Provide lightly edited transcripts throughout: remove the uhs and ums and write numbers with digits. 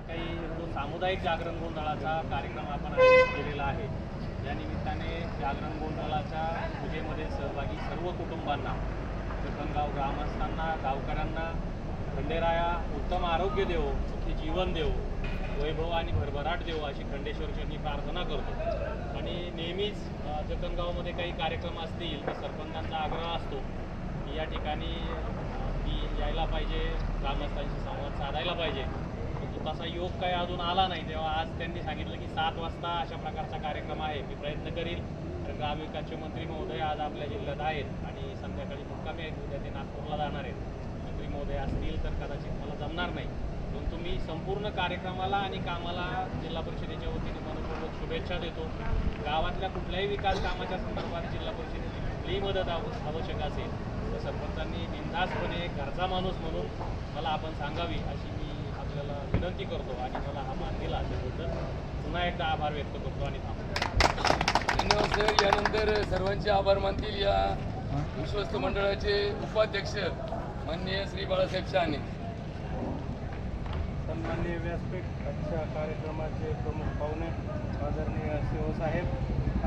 काही जो सामुदायिक जागरण गोंधळाचा कार्यक्रम आपण आयोजित केलेला आहे. या निमित्ताने जागरण गोंधळाच्या पूजेमध्ये सहभागी सर्व कुटुंबांना, जखणगाव ग्रामस्थांना, गावकऱ्यांना खंडेराया उत्तम आरोग्य देवो, सुखी जीवन देवो, वैभव आणि भरभराट देवो अशी खंडेश्वरचरणी प्रार्थना करतो. आणि नेहमीच जखणगावमध्ये काही कार्यक्रम असतील तर सरपंचांचा आग्रह असतो की या ठिकाणी यायला पाहिजे, ग्रामस्थांशी संवाद साधायला पाहिजे. परंतु तसा योग काही अजून आला नाही. तेव्हा आज त्यांनी सांगितलं की 7 वाजता अशा प्रकारचा कार्यक्रम आहे. मी प्रयत्न करील. तर ग्रामविकासचे मंत्री महोदय आज आपल्या जिल्ह्यात आहेत आणि संध्याकाळी मुक्कामी आहेत. उद्या ते नागपूरला जाणार आहेत. मंत्री महोदय असतील तर कदाचित मला जमणार नाही. परंतु मी संपूर्ण कार्यक्रमाला आणि कामाला जिल्हा परिषदेच्या वतीने मनपूर्वक शुभेच्छा देतो. गावातल्या कुठल्याही विकास कामाच्या संदर्भात जिल्हा परिषदेची कुठलीही मदत आवश्यक असेल तर सरपंचांनी बिनधास्तपणे घरचा माणूस म्हणून मला आपण सांगावी अशी मी आपल्याला विनंती करतो. आणि मला हा मान दिला त्याबद्दल पुन्हा एकदा आभार व्यक्त करतो आणि थांबतो. धन्यवाद सर. यानंतर सर्वांचे आभार मानतील या विश्वस्त मंडळाचे उपाध्यक्ष माननीय श्री बाळासाहेब शहाणे. सन्माननीय व्यासपीठ आजच्या कार्यक्रमाचे प्रमुख पाहुणे आदरणीय शिवसाहेब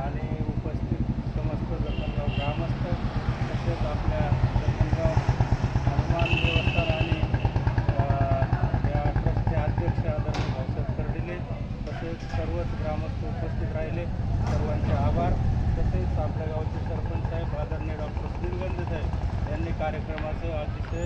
आणि उपस्थित समस्त जखणगाव ग्रामस्थ, तसेच आपल्या जखणगाव हनुमान देवस्थान आणि या ट्रस्टचे अध्यक्ष आदरणीय भाऊसाहेब कर्डिले, तसेच सर्वच ग्रामस्थ उपस्थित राहिले, सर्वांचे आभार. तसेच आपल्या गावचे सरपंच साहेब आदरणीय डॉक्टर सुधीर गंजे साहेब यांनी कार्यक्रमाचं अतिशय